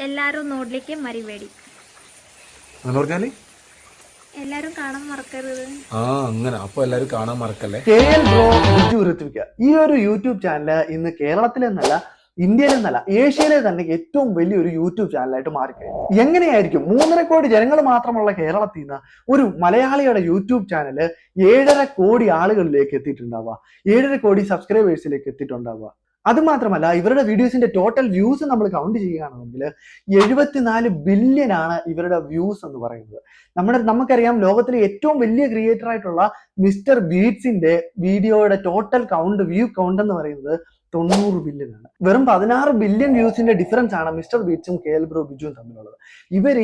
എല്ലാരും നോട്ടിലേക്ക് മരിവേടി എല്ലാരും കാണാൻ മറക്കരുത്. അങ്ങനെ അപ്പൊ എല്ലാരും കാണാൻ മറക്കല്ലേ. KL ബ്രോ ബിജു ഋത്വിക ഈ ഒരു യൂട്യൂബ് ചാനൽ ഇന്ന് കേരളത്തിലെന്നല്ല ഇന്ത്യയിലെന്നല്ല ഏഷ്യയിലെ തന്നെ ഏറ്റവും വലിയൊരു യൂട്യൂബ് ചാനലായിട്ട് മാറിക്കഴിഞ്ഞു. എങ്ങനെയായിരിക്കും 3.5 കോടി ജനങ്ങൾ മാത്രമുള്ള കേരളത്തിൽ നിന്ന് ഒരു മലയാളിയുടെ യൂട്യൂബ് ചാനൽ 7.5 കോടി ആളുകളിലേക്ക് എത്തിയിട്ടുണ്ടാവുക, 7.5 കോടി സബ്സ്ക്രൈബേഴ്സിലേക്ക് എത്തിയിട്ടുണ്ടാവുക? അതുമാത്രമല്ല, ഇവരുടെ വീഡിയോസിന്റെ ടോട്ടൽ വ്യൂസ് നമ്മൾ കൗണ്ട് ചെയ്യുകയാണെങ്കിൽ 74 ബില്യൺ ആണ് ഇവരുടെ വ്യൂസ് എന്ന് പറയുന്നത്. നമുക്കറിയാം, ലോകത്തിലെ ഏറ്റവും വലിയ ക്രിയേറ്റർ ആയിട്ടുള്ള മിസ്റ്റർ ബീറ്റ്സിന്റെ വീഡിയോയുടെ ടോട്ടൽ കൗണ്ട്, വ്യൂ കൗണ്ട് എന്ന് പറയുന്നത് 90 ബില്യൺ ആണ്. വെറും 16 ബില്യൺ വ്യൂസിന്റെ ഡിഫറൻസ് ആണ് മിസ്റ്റർ ബീറ്റ്സും KL ബ്രോ ബിജുവും തമ്മിലുള്ളത്.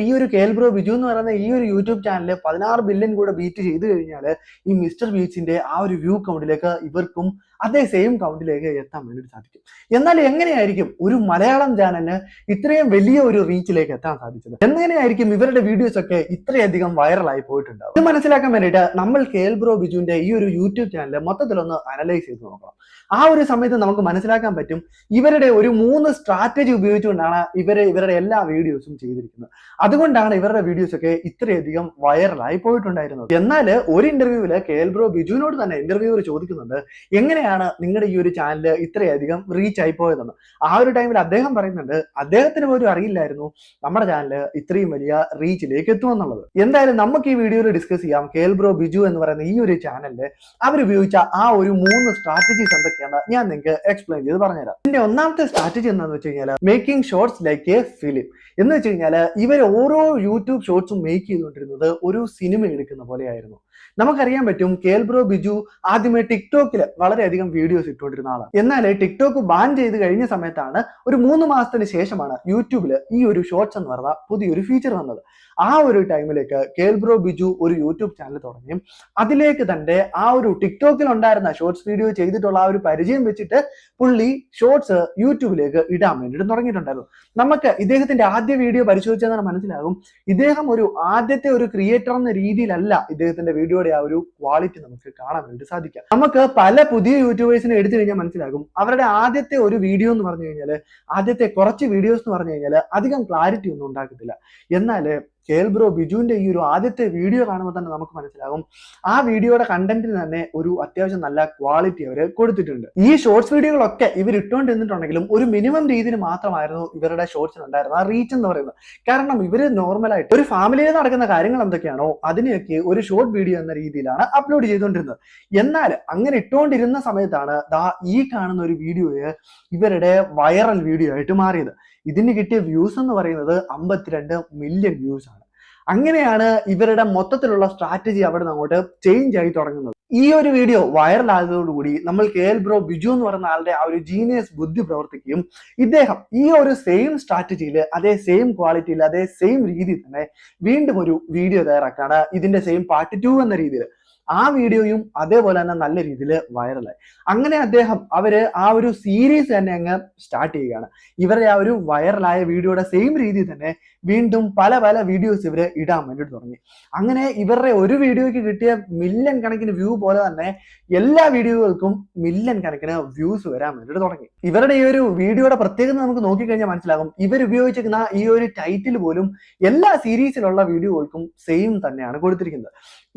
ഈ ഒരു KL ബ്രോ ബിജു എന്ന് പറയുന്ന ഈ ഒരു യൂട്യൂബ് ചാനൽ 16 ബില്യൺ കൂടെ ബീറ്റ് ചെയ്ത് കഴിഞ്ഞാൽ ഈ മിസ്റ്റർ ബീറ്റ്സിന്റെ ആ ഒരു വ്യൂ കൗണ്ടിലേക്ക് ഇവർക്കും അതേ സെയിം കൗണ്ടിലേക്ക് എത്താൻ വേണ്ടിയിട്ട് സാധിക്കും. എന്നാൽ എങ്ങനെയായിരിക്കും ഒരു മലയാളം ചാനലിന് ഇത്രയും വലിയ ഒരു റീച്ചിലേക്ക് എത്താൻ സാധിച്ചത്? എങ്ങനെയായിരിക്കും ഇവരുടെ വീഡിയോസ് ഒക്കെ ഇത്രയധികം വൈറലായി പോയിട്ടുണ്ടാവും? ഇത് മനസ്സിലാക്കാൻ വേണ്ടിയിട്ട് നമ്മൾ KL ബ്രോ ബിജുവിന്റെ ഈ ഒരു യൂട്യൂബ് ചാനൽ മൊത്തത്തിലൊന്ന് അനലൈസ് ചെയ്ത് നോക്കണം. ആ ഒരു സമയത്ത് നമുക്ക് മനസ്സിലാക്കാൻ പറ്റും, ഇവരുടെ ഒരു 3 സ്ട്രാറ്റജി ഉപയോഗിച്ചുകൊണ്ടാണ് ഇവരുടെ എല്ലാ വീഡിയോസും ചെയ്തിരിക്കുന്നത്. അതുകൊണ്ടാണ് ഇവരുടെ വീഡിയോസ് ഒക്കെ ഇത്രയധികം വൈറലായി പോയിട്ടുണ്ടായിരുന്നത്. എന്നാൽ ഒരു ഇന്റർവ്യൂവില് KL ബ്രോ ബിജുവിനോട് തന്നെ ഇന്റർവ്യൂവർ ചോദിക്കുന്നുണ്ട്, എങ്ങനെയാണ് നിങ്ങളുടെ ഈ ഒരു ചാനൽ ഇത്രയധികം റീച്ച് ആയി പോയതെന്ന്. ആ ഒരു ടൈമിൽ അദ്ദേഹം പറയുന്നുണ്ട്, അദ്ദേഹത്തിന് പോലും അറിയില്ലായിരുന്നു നമ്മുടെ ചാനൽ ഇത്രയും വലിയ റീച്ചിലേക്ക് എത്തുമെന്നുള്ളത്. എന്തായാലും നമുക്ക് ഈ വീഡിയോയിൽ ഡിസ്കസ് ചെയ്യാം KL ബ്രോ ബിജു എന്ന് പറയുന്ന ഈ ഒരു ചാനലില് അവരുപയോഗിച്ച ആ ഒരു 3 സ്ട്രാറ്റജീസ് എന്തൊക്കെയാണ് ഞാൻ നിങ്ങൾക്ക് എക്സ്പ്ലെയിൻ ചെയ്ത് പറഞ്ഞുതരാം. ഇതിന്റെ ഒന്നാമത്തെ സ്ട്രാറ്റജി എന്താണെന്ന് വെച്ച് കഴിഞ്ഞാൽ making shorts like A film. എന്ന് വെച്ച് കഴിഞ്ഞാൽ ഇവർ ഓരോ യൂട്യൂബ് ഷോർട്സും മേക്ക് ചെയ്തുകൊണ്ടിരുന്നത് ഒരു സിനിമ എടുക്കുന്ന പോലെയായിരുന്നു. നമുക്കറിയാൻ പറ്റും, KL ബ്രോ ബിജു ആദ്യമേ ടിക്ടോക്കിൽ വളരെയധികം വീഡിയോസ് ഇട്ടുകൊണ്ടിരുന്ന ആളാണ്. എന്നാൽ ടിക്ടോക്ക് ബാൻ ചെയ്ത് കഴിഞ്ഞ സമയത്താണ്, ഒരു 3 മാസത്തിന് ശേഷമാണ് യൂട്യൂബിൽ ഈ ഒരു ഷോർട്സ് എന്ന് പറഞ്ഞ പുതിയൊരു ഫീച്ചർ വന്നത്. ആ ഒരു ടൈമിലേക്ക് KL ബ്രോ ബിജു ഒരു യൂട്യൂബ് ചാനൽ തുടങ്ങി. അതിലേക്ക് തന്റെ ആ ഒരു ടിക്ടോക്കിൽ ഉണ്ടായിരുന്ന ഷോർട്സ് വീഡിയോ ചെയ്തിട്ടുള്ള ആ ഒരു പരിചയം വെച്ചിട്ട് പുള്ളി ഷോർട്സ് യൂട്യൂബിലേക്ക് ഇടാൻ വേണ്ടിയിട്ട് തുടങ്ങിയിട്ടുണ്ടായിരുന്നു. നമുക്ക് ഇദ്ദേഹത്തിന്റെ ആദ്യ വീഡിയോ പരിശോധിച്ചാൽ മനസ്സിലാകും, ഇദ്ദേഹം ഒരു ആദ്യത്തെ ഒരു ക്രിയേറ്റർ എന്ന രീതിയിലല്ല ഇദ്ദേഹത്തിന്റെ വീഡിയോയുടെ ആ ഒരു ക്വാളിറ്റി നമുക്ക് കാണാൻ വേണ്ടി സാധിക്കാം. നമുക്ക് പല പുതിയ യൂട്യൂബേഴ്സിനെ എടുത്തു കഴിഞ്ഞാൽ മനസ്സിലാകും, അവരുടെ ആദ്യത്തെ ഒരു വീഡിയോ എന്ന് പറഞ്ഞു കഴിഞ്ഞാൽ, ആദ്യത്തെ കുറച്ച് വീഡിയോസ് എന്ന് പറഞ്ഞു കഴിഞ്ഞാൽ അധികം ക്ലാരിറ്റി ഒന്നും ഉണ്ടാക്കത്തില്ല. എന്നാൽ KL ബ്രോ ബിജുവിന്റെ ഈ ഒരു ആദ്യത്തെ വീഡിയോ കാണുമ്പോൾ തന്നെ നമുക്ക് മനസ്സിലാകും, ആ വീഡിയോയുടെ കണ്ടന്റിന് തന്നെ ഒരു അത്യാവശ്യം നല്ല ക്വാളിറ്റി അവർ കൊടുത്തിട്ടുണ്ട്. ഈ ഷോർട്സ് വീഡിയോകളൊക്കെ ഇവർ ഇട്ടുകൊണ്ടിരുന്നിട്ടുണ്ടെങ്കിലും ഒരു മിനിമം രീതിയിൽ മാത്രമായിരുന്നു ഇവരുടെ ഷോർട്സിന് ഉണ്ടായിരുന്നത് ആ റീച്ച് എന്ന് പറയുന്നത്. കാരണം ഇവര് നോർമലായിട്ട് ഒരു ഫാമിലിയിൽ നടക്കുന്ന കാര്യങ്ങൾ എന്തൊക്കെയാണോ അതിനെയൊക്കെ ഒരു ഷോർട്ട് വീഡിയോ എന്ന രീതിയിലാണ് അപ്ലോഡ് ചെയ്തുകൊണ്ടിരുന്നത്. എന്നാൽ അങ്ങനെ ഇട്ടുകൊണ്ടിരുന്ന സമയത്താണ് ഈ കാണുന്ന ഒരു വീഡിയോയെ ഇവരുടെ വൈറൽ വീഡിയോ ആയിട്ട് മാറിയത്. ഇതിന് കിട്ടിയ വ്യൂസ് എന്ന് പറയുന്നത് 52 മില്യൺ വ്യൂസ് ആണ്. അങ്ങനെയാണ് ഇവരുടെ മൊത്തത്തിലുള്ള സ്ട്രാറ്റജി അവിടെ നിന്ന് അങ്ങോട്ട് ചേഞ്ച് ആയി തുടങ്ങുന്നത്. ഈ ഒരു വീഡിയോ വൈറൽ ആയതോടുകൂടി നമ്മൾ KL ബ്രോ ബിജു എന്ന് പറയുന്ന ആളുടെ ആ ഒരു ജീനിയസ് ബുദ്ധി പ്രവർത്തിക്കുകയും ഇദ്ദേഹം ഈ ഒരു സെയിം സ്ട്രാറ്റജിയിൽ അതേ സെയിം ക്വാളിറ്റിയിൽ അതേ സെയിം രീതിയിൽ തന്നെ വീണ്ടും ഒരു വീഡിയോ തയ്യാറാക്കാണ്, ഇതിന്റെ സെയിം പാർട്ട് 2 എന്ന രീതിയിൽ. ആ വീഡിയോയും അതേപോലെ തന്നെ നല്ല രീതിയിൽ വൈറലായി. അങ്ങനെ അവര് ആ ഒരു സീരീസ് തന്നെ അങ്ങ് സ്റ്റാർട്ട് ചെയ്യുകയാണ്. ഇവരുടെ ആ ഒരു വൈറലായ വീഡിയോയുടെ സെയിം രീതിയിൽ തന്നെ വീണ്ടും പല പല വീഡിയോസ് ഇവര് ഇടാൻ വേണ്ടിയിട്ട് തുടങ്ങി. അങ്ങനെ ഇവരുടെ ഒരു വീഡിയോയ്ക്ക് കിട്ടിയ മില്യൺ കണക്കിന് വ്യൂ പോലെ തന്നെ എല്ലാ വീഡിയോകൾക്കും മില്യൺ കണക്കിന് വ്യൂസ് വരാൻ വേണ്ടിയിട്ട് തുടങ്ങി. ഇവരുടെ ഈ ഒരു വീഡിയോയുടെ പ്രത്യേകത നമുക്ക് നോക്കിക്കഴിഞ്ഞാൽ മനസ്സിലാകും, ഇവർ ഉപയോഗിച്ചിരിക്കുന്ന ഈ ഒരു ടൈറ്റിൽ പോലും എല്ലാ സീരീസിലുള്ള വീഡിയോകൾക്കും സെയിം തന്നെയാണ് കൊടുത്തിരിക്കുന്നത്.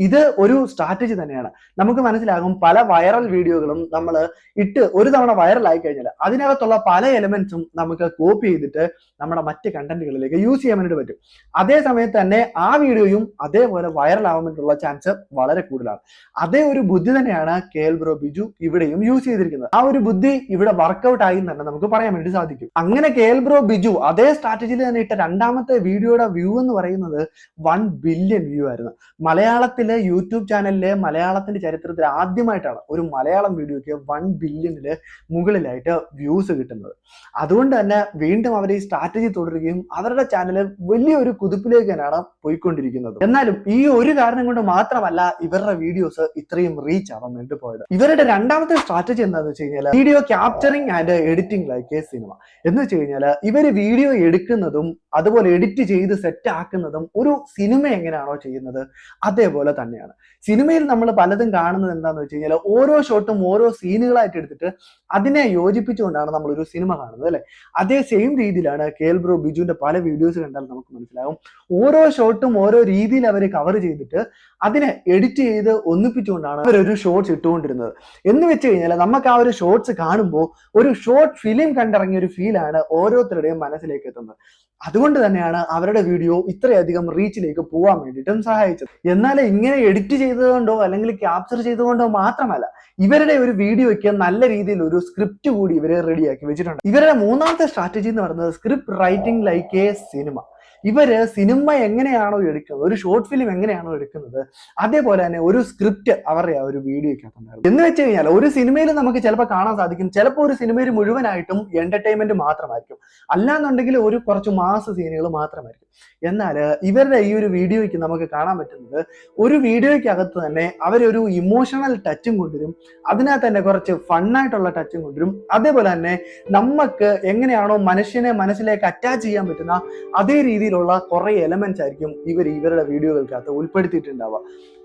ഇത് ഒരു സ്ട്രാറ്റജി തന്നെയാണ്. നമുക്ക് മനസ്സിലാകും, പല വൈറൽ വീഡിയോകളും നമ്മൾ ഇട്ട് ഒരു തവണ വൈറൽ ആയി കഴിഞ്ഞാൽ അതിനകത്തുള്ള പല എലമെന്റ്സും നമുക്ക് കോപ്പി ചെയ്തിട്ട് നമ്മുടെ മറ്റ് കണ്ടന്റുകളിലേക്ക് യൂസ് ചെയ്യാൻ വേണ്ടിയിട്ട് പറ്റും. അതേ സമയത്ത് തന്നെ ആ വീഡിയോയും അതേപോലെ വൈറൽ ആവാൻ വേണ്ടിയിട്ടുള്ള ചാൻസ് വളരെ കൂടുതലാണ്. അതേ ഒരു ബുദ്ധി തന്നെയാണ് KL ബ്രോ ബിജു ഇവിടെയും യൂസ് ചെയ്തിരിക്കുന്നത്. ആ ഒരു ബുദ്ധി ഇവിടെ വർക്ക്ഔട്ട് ആയി തന്നെ നമുക്ക് പറയാൻ വേണ്ടി സാധിക്കും. അങ്ങനെ KL ബ്രോ ബിജു അതേ സ്ട്രാറ്റജിയിൽ തന്നെ ഇട്ട രണ്ടാമത്തെ വീഡിയോയുടെ വ്യൂ എന്ന് പറയുന്നത് 1 ബില്യൺ വ്യൂ ആയിരുന്നു. മലയാളത്തിലെ യൂട്യൂബ് ചാനലിലെ മലയാളത്തിന്റെ ചരിത്രത്തിൽ ആദ്യമായിട്ടാണ് ഒരു മലയാളം വീഡിയോയ്ക്ക് 1 ബില്യണില് മുകളിലായിട്ട് വ്യൂസ് കിട്ടുന്നത്. അതുകൊണ്ട് തന്നെ വീണ്ടും അവർ ഈ സ്ട്രാറ്റജി തുടരുകയും അവരുടെ ചാനൽ വലിയൊരു കുതിപ്പിലേക്ക് തന്നെയാണ് പോയിക്കൊണ്ടിരിക്കുന്നത്. എന്നാലും ഈ ഒരു കാരണം കൊണ്ട് മാത്രമല്ല ഇവരുടെ വീഡിയോസ് ഇത്രയും റീച്ച് ആവാൻ വേണ്ടി പോയത്. ഇവരുടെ രണ്ടാമത്തെ സ്ട്രാറ്റജി എന്താണെന്ന് വെച്ച് കഴിഞ്ഞാൽ video capturing and editing like A cinema. എന്ന് വെച്ച് കഴിഞ്ഞാൽ ഇവര് വീഡിയോ എടുക്കുന്നതും അതുപോലെ എഡിറ്റ് ചെയ്ത് സെറ്റ് ആക്കുന്നതും ഒരു സിനിമ എങ്ങനെയാണോ ചെയ്യുന്നത് അതേപോലെ തന്നെയാണ്. സിനിമയിൽ നമ്മൾ പലതും കാണുന്നത് എന്താണെന്ന് വെച്ച് കഴിഞ്ഞാൽ ഓരോ ഷോട്ടും ഓരോ സീനുകളായിട്ട് എടുത്തിട്ട് അതിനെ യോജിപ്പിച്ചുകൊണ്ടാണ് നമ്മൾ ഒരു സിനിമ കാണുന്നത് അല്ലെ. അതേ സെയിം രീതിയിലാണ് KL ബ്രോ ബിജുവിന്റെ പല വീഡിയോസ് കണ്ടാൽ നമുക്ക് മനസ്സിലാകും. ഓരോ ഷോട്ടും ഓരോ രീതിയിൽ അവർ കവർ ചെയ്തിട്ട് അതിനെ എഡിറ്റ് ചെയ്ത് ഒന്നിപ്പിച്ചുകൊണ്ടാണ് അവരൊരു ഷോർട്സ് ഇട്ടുകൊണ്ടിരുന്നത്. എന്ന് വെച്ച് കഴിഞ്ഞാൽ നമുക്ക് ആ ഒരു ഷോർട്സ് കാണുമ്പോൾ ഒരു ഷോർട്ട് ഫിലിം കണ്ടിറങ്ങിയ ഒരു ഫീലാണ് ഓരോരുത്തരുടെയും മനസ്സിലേക്ക് എത്തുന്നത്. അതുകൊണ്ട് തന്നെയാണ് അവരുടെ വീഡിയോ ഇത്രയധികം റീച്ചിലേക്ക് പോകാൻ വേണ്ടിയിട്ടും സഹായിച്ചത്. എന്നാൽ ഇങ്ങനെ എഡിറ്റ് ചെയ്തതുകൊണ്ടോ അല്ലെങ്കിൽ ക്യാപ്ചർ ചെയ്തുകൊണ്ടോ മാത്രമല്ല, ഇവരുടെ ഒരു വീഡിയോയ്ക്ക് നല്ല രീതിയിൽ ഒരു സ്ക്രിപ്റ്റ് കൂടി ഇവരെ റെഡിയാക്കി വെച്ചിട്ടുണ്ട്. ഇവരുടെ മൂന്നാമത്തെ സ്ട്രാറ്റജി എന്ന് പറയുന്നത് script writing like A cinema. ഇവര് സിനിമ എങ്ങനെയാണോ എടുക്കുന്നത്, ഒരു ഷോർട്ട് ഫിലിം എങ്ങനെയാണോ എടുക്കുന്നത്, അതേപോലെ തന്നെ ഒരു സ്ക്രിപ്റ്റ് അവരുടെ ആ ഒരു വീഡിയോയ്ക്കകത്തുണ്ടായിരുന്നു. എന്ന് വെച്ച് കഴിഞ്ഞാൽ ഒരു സിനിമയിൽ നമുക്ക് ചിലപ്പോൾ കാണാൻ സാധിക്കും, ചിലപ്പോൾ ഒരു സിനിമയിൽ മുഴുവനായിട്ടും എന്റർടൈൻമെന്റ് മാത്രമായിരിക്കും, അല്ലാന്നുണ്ടെങ്കിൽ ഒരു കുറച്ച് മാസ് സീനുകൾ മാത്രമായിരിക്കും. എന്നാൽ ഇവരുടെ ഈ ഒരു വീഡിയോയ്ക്ക് നമുക്ക് കാണാൻ പറ്റുന്നത് ഒരു വീഡിയോയ്ക്കകത്ത് തന്നെ അവരൊരു ഇമോഷണൽ ടച്ചും കൊണ്ടുവരും, അതിനകത്ത് തന്നെ കുറച്ച് ഫണ്ണായിട്ടുള്ള ടച്ചും കൊണ്ടുവരും, അതേപോലെ തന്നെ നമുക്ക് എങ്ങനെയാണോ മനുഷ്യനെ മനസ്സിലേക്ക് അറ്റാച്ച് ചെയ്യാൻ പറ്റുന്ന അതേ രീതിയിലുള്ള കുറെ എലമെന്റ്സ് ആയിരിക്കും ഇവരുടെ വീഡിയോകൾക്കകത്ത് ഉൾപ്പെടുത്തിയിട്ടുണ്ടാവുക.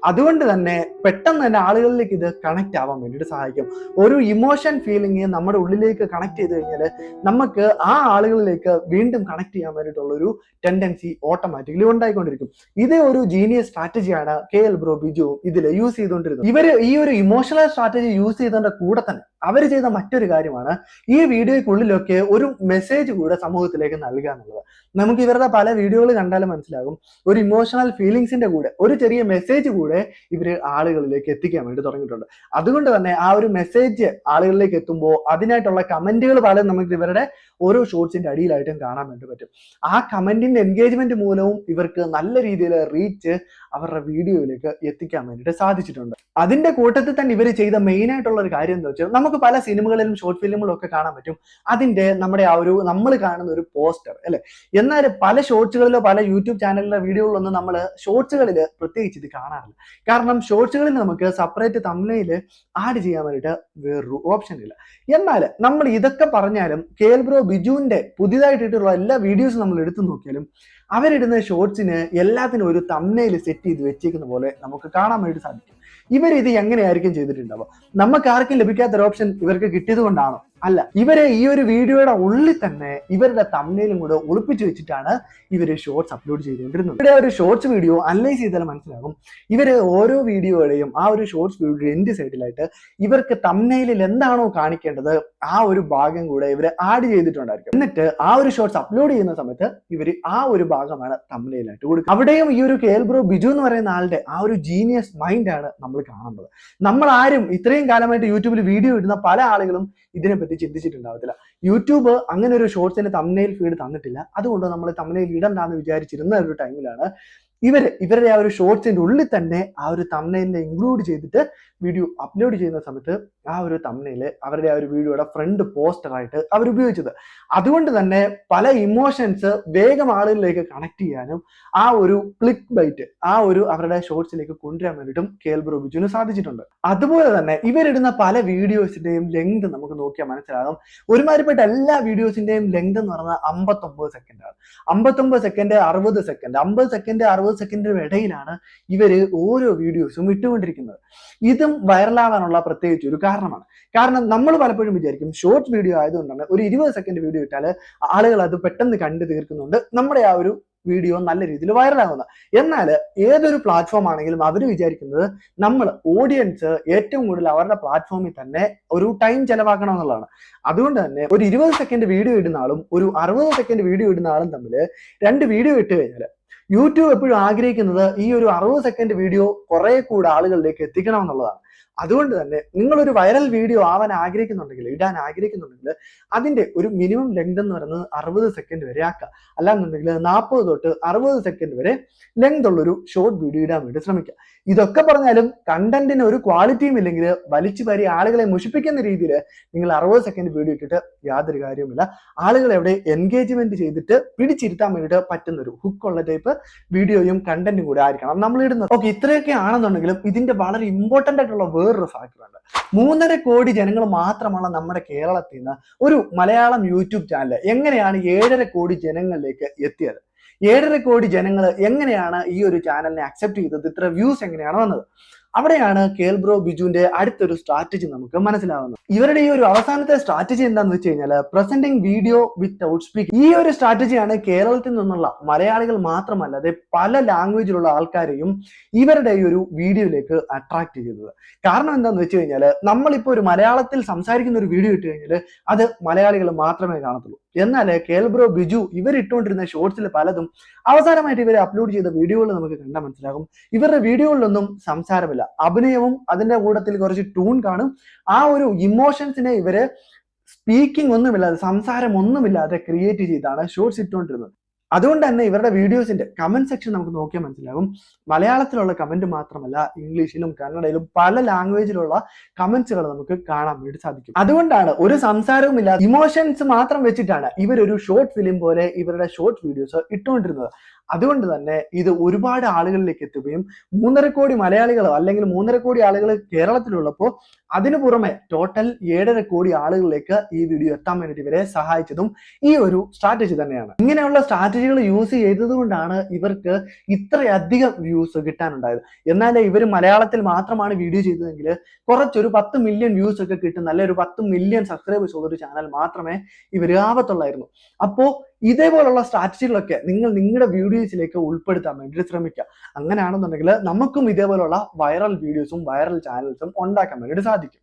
അതുകൊണ്ട് തന്നെ പെട്ടെന്ന് തന്നെ ആളുകളിലേക്ക് ഇത് കണക്ട് ആവാൻ വേണ്ടിയിട്ട് സഹായിക്കും. ഒരു ഇമോഷൻ ഫീലിംഗ് നമ്മുടെ ഉള്ളിലേക്ക് കണക്ട് ചെയ്ത് കഴിഞ്ഞാൽ നമുക്ക് ആ ആളുകളിലേക്ക് വീണ്ടും കണക്ട് ചെയ്യാൻ വേണ്ടിയിട്ടുള്ള ഒരു ടെൻഡൻസി ഓട്ടോമാറ്റിക്കലി ഉണ്ടായിക്കൊണ്ടിരിക്കും. ഇത് ഒരു ജീനിയസ് സ്ട്രാറ്റജിയാണ് KL ബ്രോ ബിജു ഇതിൽ യൂസ് ചെയ്തുകൊണ്ടിരുന്നത്. ഇവര് ഈ ഒരു ഇമോഷണൽ സ്ട്രാറ്റജി യൂസ് ചെയ്തതിന്റെ കൂടെ തന്നെ അവർ ചെയ്ത മറ്റൊരു കാര്യമാണ് ഈ വീഡിയോയ്ക്കുള്ളിലൊക്കെ ഒരു മെസ്സേജ് കൂടെ സമൂഹത്തിലേക്ക് നൽകുക എന്നുള്ളത്. നമുക്ക് ഇവരുടെ പല വീഡിയോകൾ കണ്ടാലും മനസ്സിലാകും, ഒരു ഇമോഷണൽ ഫീലിങ്സിന്റെ കൂടെ ഒരു ചെറിയ മെസ്സേജ് കൂടെ ഇവര് ആളുകളിലേക്ക് എത്തിക്കാൻ വേണ്ടി തുടങ്ങിയിട്ടുണ്ട്. അതുകൊണ്ട് തന്നെ ആ ഒരു മെസ്സേജ് ആളുകളിലേക്ക് എത്തുമ്പോൾ അതിനായിട്ടുള്ള കമന്റുകൾ പലതും നമുക്ക് ഇവരുടെ ഓരോ ഷോർട്സിന്റെ അടിയിലായിട്ടും കാണാൻ വേണ്ടി പറ്റും. ആ കമന്റിന്റെ എൻഗേജ്മെന്റ് മൂലവും ഇവർക്ക് നല്ല രീതിയിൽ റീച്ച് അവരുടെ വീഡിയോയിലേക്ക് എത്തിക്കാൻ വേണ്ടിയിട്ട് സാധിച്ചിട്ടുണ്ട്. അതിന്റെ കൂട്ടത്തിൽ തന്നെ ഇവർ ചെയ്ത മെയിൻ ആയിട്ടുള്ള ഒരു കാര്യം എന്താ വെച്ചാൽ, നമുക്ക് പല സിനിമകളിലും ഷോർട്ട് ഫിലിമുകളും ഒക്കെ കാണാൻ പറ്റും അതിന്റെ നമ്മുടെ ആ ഒരു നമ്മൾ കാണുന്ന ഒരു പോസ്റ്റർ അല്ലെ. എന്നാൽ പല ഷോർട്സുകളിലോ പല യൂട്യൂബ് ചാനലിലെ വീഡിയോകളിലൊന്നും നമ്മൾ ഷോർട്സുകളിൽ പ്രത്യേകിച്ച് ഇത് കാണാറില്ല. കാരണം ഷോർട്സുകളിൽ നമുക്ക് സെപ്പറേറ്റ് തംബ്നെയിൽ ആഡ് ചെയ്യാൻ വേണ്ടിയിട്ട് വേറൊരു ഓപ്ഷൻ ഇല്ല. എന്നാൽ നമ്മൾ ഇതൊക്കെ പറഞ്ഞാലും KL ബ്രോ ബിജുവിന്റെ പുതിയതായിട്ടുള്ള എല്ലാ വീഡിയോസും നമ്മൾ എടുത്തു നോക്കിയാലും അവരിടുന്ന ഷോർട്സിന് എല്ലാത്തിനും ഒരു തംബ്നെയിൽ സെറ്റ് ചെയ്ത് വെച്ചേക്കുന്ന പോലെ നമുക്ക് കാണാൻ വേണ്ടി സാധിക്കും. ഇവരിത് എങ്ങനെയായിരിക്കും ചെയ്തിട്ടുണ്ടാവുക? നമുക്ക് ആർക്കും ലഭിക്കാത്തൊരു ഓപ്ഷൻ ഇവർക്ക് കിട്ടിയത് കൊണ്ടാണോ? അല്ല, ഇവരെ ഈ ഒരു വീഡിയോയുടെ ഉള്ളിൽ തന്നെ ഇവരുടെ തംബ്നെയിലും കൂടെ ഒളിപ്പിച്ചു വെച്ചിട്ടാണ് ഇവര് ഷോർട്സ് അപ്ലോഡ് ചെയ്തുകൊണ്ടിരുന്നത്. ഇവിടെ ഒരു ഷോർട്സ് വീഡിയോ അനലൈസ് ചെയ്താൽ മനസ്സിലാകും, ഇവര് ഓരോ വീഡിയോയുടെയും ആ ഒരു ഷോർട്സ് വീഡിയോ എൻഡ് സൈഡിലായിട്ട് ഇവർക്ക് തംബ്നെയിലിൽ എന്താണോ കാണിക്കേണ്ടത് ആ ഒരു ഭാഗം കൂടെ ഇവര് ആഡ് ചെയ്തിട്ടുണ്ടായിരിക്കും. എന്നിട്ട് ആ ഒരു ഷോർട്സ് അപ്ലോഡ് ചെയ്യുന്ന സമയത്ത് ഇവര് ആ ഒരു ഭാഗമാണ് തംബ്നെയിലായിട്ട് കൊടുക്കുക. അവിടെയും ഈ ഒരു KL ബ്രോ ബിജു എന്ന് പറയുന്ന ആളുടെ ആ ഒരു ജീനിയസ് മൈൻഡാണ് നമ്മൾ കാണുന്നത്. നമ്മൾ ആരും ഇത്രയും കാലമായിട്ട് യൂട്യൂബിൽ വീഡിയോ ഇടുന്ന പല ആളുകളും ഇതിനെപ്പറ്റി ചിന്തിച്ചിട്ടുണ്ടാവത്തില്ല. യൂട്യൂബ് അങ്ങനെ ഒരു ഷോർട്സിന് തംബ്നെയിൽ ഫീഡ് തന്നിട്ടില്ല. അതുകൊണ്ട് നമ്മൾ തംബ്നെയിൽ ഇടണ്ടാന്ന് വിചാരിച്ചിരുന്ന ഒരു ടൈമിലാണ് ഇവരുടെ ആ ഒരു ഷോർട്സിന്റെ ഉള്ളിൽ തന്നെ ആ ഒരു തംബ്നെയിലിനെ ഇൻക്ലൂഡ് ചെയ്തിട്ട് വീഡിയോ അപ്ലോഡ് ചെയ്യുന്ന സമയത്ത് ആ ഒരു തംബ്നെയില് അവരുടെ ആ ഒരു വീഡിയോയുടെ ഫ്രണ്ട് പോസ്റ്ററായിട്ട് അവർ ഉപയോഗിച്ചത്. അതുകൊണ്ട് തന്നെ പല ഇമോഷൻസ് വേഗം ആളുകളിലേക്ക് കണക്ട് ചെയ്യാനും ആ ഒരു ക്ലിക്ക് ബൈറ്റ് ആ ഒരു അവരുടെ ഷോർട്സിലേക്ക് കൊണ്ടുവരാൻ വേണ്ടിയിട്ടും KL ബ്രോ ബിജുവിന് സാധിച്ചിട്ടുണ്ട്. അതുപോലെ തന്നെ ഇവരിടുന്ന പല വീഡിയോസിന്റെയും ലെങ്ത് നമുക്ക് നോക്കിയാൽ മനസ്സിലാകും. ഒരുമാതിരിപ്പെട്ട എല്ലാ വീഡിയോസിന്റെയും ലെങ്ത് എന്ന് പറഞ്ഞാൽ 59 സെക്കൻഡാണ്. 59 സെക്കൻഡ് 60 സെക്കൻഡ് 50 സെക്കൻഡ് 60 സെക്കൻഡിനും ഇടയിലാണ് ഇവര് ഓരോ വീഡിയോസും ഇട്ടുകൊണ്ടിരിക്കുന്നത്. ഇതും വൈറലാവാനുള്ള പ്രത്യേകിച്ച് ഒരു കാരണമാണ്. കാരണം നമ്മൾ പലപ്പോഴും വിചാരിക്കും ഷോർട്ട് വീഡിയോ ആയതുകൊണ്ടാണ് ഒരു 20 സെക്കൻഡ് വീഡിയോ ഇട്ടാൽ ആളുകൾ അത് പെട്ടെന്ന് കണ്ടു തീർക്കുന്നുണ്ട്, നമ്മുടെ ആ ഒരു വീഡിയോ നല്ല രീതിയിൽ വൈറലാകുന്നത്. എന്നാൽ ഏതൊരു പ്ലാറ്റ്ഫോം ആണെങ്കിലും അവർ വിചാരിക്കുന്നത് നമ്മൾ ഓഡിയൻസ് ഏറ്റവും കൂടുതൽ അവരുടെ പ്ലാറ്റ്ഫോമിൽ തന്നെ ഒരു ടൈം ചെലവാക്കണം എന്നുള്ളതാണ്. അതുകൊണ്ട് തന്നെ ഒരു 20 സെക്കൻഡ് വീഡിയോ ഇടുന്ന ആളും ഒരു 60 സെക്കൻഡ് വീഡിയോ ഇടുന്ന ആളും തമ്മിൽ രണ്ട് വീഡിയോ ഇട്ട് കഴിഞ്ഞാൽ യൂട്യൂബ് എപ്പോഴും ആഗ്രഹിക്കുന്നത് ഈ ഒരു 60 സെക്കൻഡ് വീഡിയോ കുറെ കൂടെ ആളുകളിലേക്ക് എത്തിക്കണം എന്നുള്ളതാണ്. അതുകൊണ്ട് തന്നെ നിങ്ങളൊരു വൈറൽ വീഡിയോ ആവാൻ ആഗ്രഹിക്കുന്നുണ്ടെങ്കിൽ ഇടാൻ ആഗ്രഹിക്കുന്നുണ്ടെങ്കിൽ അതിന്റെ ഒരു മിനിമം ലെങ്ത് എന്ന് പറയുന്നത് 60 സെക്കൻഡ് വരെ ആക്കുക. അല്ലാന്നുണ്ടെങ്കിൽ 40 തൊട്ട് 60 സെക്കൻഡ് വരെ ലെങ്ത് ഉള്ളൊരു ഷോർട്ട് വീഡിയോ ഇടാൻ വേണ്ടി ശ്രമിക്കുക. ഇതൊക്കെ പറഞ്ഞാലും കണ്ടന്റിന് ഒരു ക്വാളിറ്റിയും ഇല്ലെങ്കിൽ വലിച്ചു വാരി ആളുകളെ മുഷിപ്പിക്കുന്ന രീതിയിൽ നിങ്ങൾ 60 സെക്കൻഡ് വീഡിയോ ഇട്ടിട്ട് യാതൊരു കാര്യവുമില്ല. ആളുകളെ എവിടെ എൻഗേജ്മെന്റ് ചെയ്തിട്ട് പിടിച്ചിരുത്താൻ വേണ്ടിയിട്ട് പറ്റുന്ന ഒരു ഹുക്കുള്ള ടൈപ്പ് വീഡിയോയും കണ്ടന്റും കൂടെ ആയിരിക്കണം നമ്മൾ ഇടുന്നത്. ഓക്കെ, ഇത്രയൊക്കെ ആണെന്നുണ്ടെങ്കിലും ഇതിന്റെ വളരെ ഇമ്പോർട്ടന്റ് ആയിട്ടുള്ള വേറൊരു ഫാക്ടറുണ്ട്. 3.5 കോടി ജനങ്ങൾ മാത്രമുള്ള നമ്മുടെ കേരളത്തിൽ നിന്ന് ഒരു മലയാളം യൂട്യൂബ് ചാനൽ എങ്ങനെയാണ് 7.5 കോടി ജനങ്ങളിലേക്ക് എത്തിയത്? 7.5 കോടി ജനങ്ങൾ എങ്ങനെയാണ് ഈ ഒരു ചാനലിനെ അക്സെപ്റ്റ് ചെയ്തത്? ഇത്ര വ്യൂസ് എങ്ങനെയാണ് വന്നത്? അവിടെയാണ് കേൽ ബ്രോ ബിജുവിന്റെ അടുത്തൊരു സ്ട്രാറ്റജി നമുക്ക് മനസ്സിലാവുന്നത്. ഇവരുടെ ഈ ഒരു അവസാനത്തെ സ്ട്രാറ്റജി എന്താണെന്ന് വെച്ച് കഴിഞ്ഞാൽ പ്രസന്റിംഗ് വീഡിയോ വിത്തൗട്ട് സ്പീക്കിംഗ്. ഈ ഒരു സ്ട്രാറ്റജിയാണ് കേരളത്തിൽ നിന്നുള്ള മലയാളികൾ മാത്രമല്ലാതെ പല ലാംഗ്വേജിലുള്ള ആൾക്കാരെയും ഇവരുടെ ഈ ഒരു വീഡിയോയിലേക്ക് അട്രാക്ട് ചെയ്തത്. കാരണം എന്താണെന്ന് വെച്ച് കഴിഞ്ഞാൽ നമ്മളിപ്പോൾ ഒരു മലയാളത്തിൽ സംസാരിക്കുന്ന ഒരു വീഡിയോ ഇട്ട് കഴിഞ്ഞാൽ അത് മലയാളികൾ മാത്രമേ കാണത്തുള്ളൂ. എന്നാൽ കേൽ ബ്രോ ബിജു ഇവരിട്ടുകൊണ്ടിരുന്ന ഷോർട്സിൽ പലതും അവസാനമായിട്ട് ഇവർ അപ്ലോഡ് ചെയ്ത വീഡിയോകൾ നമുക്ക് കണ്ടാൽ മനസ്സിലാകും ഇവരുടെ വീഡിയോകളിലൊന്നും സംസാരമില്ല, അഭിനയവും അതിന്റെ കൂട്ടത്തിൽ കുറച്ച് ട്യൂൺ കാണും. ആ ഒരു ഇമോഷൻസിനെ ഇവര് സ്പീക്കിംഗ് ഒന്നുമില്ലാതെ, സംസാരം ഒന്നുമില്ലാതെ ക്രിയേറ്റ് ചെയ്താണ് ഷോർട്സ് ഇട്ടുകൊണ്ടിരുന്നത്. അതുകൊണ്ട് തന്നെ ഇവരുടെ വീഡിയോസിന്റെ കമന്റ് സെക്ഷൻ നമുക്ക് നോക്കിയാൽ മനസ്സിലാകും മലയാളത്തിലുള്ള കമന്റ് മാത്രമല്ല ഇംഗ്ലീഷിലും കന്നഡയിലും പല ലാംഗ്വേജിലുള്ള കമന്റ്സുകൾ നമുക്ക് കാണാൻ വേണ്ടി സാധിക്കും. അതുകൊണ്ടാണ് ഒരു സംസാരവും ഇല്ലാതെ ഇമോഷൻസ് മാത്രം വെച്ചിട്ടാണ് ഇവരൊരു ഷോർട്ട് ഫിലിം പോലെ ഇവരുടെ ഷോർട്ട് വീഡിയോസ് ഇട്ടുകൊണ്ടിരുന്നത്. അതുകൊണ്ട് തന്നെ ഇത് ഒരുപാട് ആളുകളിലേക്ക് എത്തുകയും 3.5 കോടി മലയാളികൾ അല്ലെങ്കിൽ 3.5 കോടി ആളുകൾ കേരളത്തിലുള്ളപ്പോൾ അതിനു പുറമെ ടോട്ടൽ 7.5 കോടി ആളുകളിലേക്ക് ഈ വീഡിയോ എത്താൻ വേണ്ടിയിട്ട് ഇവരെ സഹായിച്ചതും ഈ ഒരു സ്ട്രാറ്റജി തന്നെയാണ്. ഇങ്ങനെയുള്ള സ്ട്രാറ്റജികൾ യൂസ് ചെയ്തത് കൊണ്ടാണ് ഇവർക്ക് ഇത്രയധികം വ്യൂസ് കിട്ടാനുണ്ടായത്. എന്നാൽ ഇവർ മലയാളത്തിൽ മാത്രമാണ് വീഡിയോ ചെയ്തതെങ്കിൽ കുറച്ചൊരു 10 മില്യൺ വ്യൂസ് ഒക്കെ കിട്ടും, നല്ലൊരു 10 മില്യൺ സബ്സ്ക്രൈബേഴ്സ് ഉള്ള ഒരു ചാനൽ മാത്രമേ ഇവർ ആവത്തുള്ളായിരുന്നു. അപ്പോൾ ഇതേപോലുള്ള സ്ട്രാറ്റജികളൊക്കെ നിങ്ങൾ നിങ്ങളുടെ വീഡിയോസിലേക്ക് ഉൾപ്പെടുത്താൻ വേണ്ടിയിട്ട് ശ്രമിക്കുക. അങ്ങനെയാണെന്നുണ്ടെങ്കിൽ നമുക്കും ഇതേപോലുള്ള വൈറൽ വീഡിയോസും വൈറൽ ചാനൽസും ഉണ്ടാക്കാൻ വേണ്ടിയിട്ട് സാധിക്കും.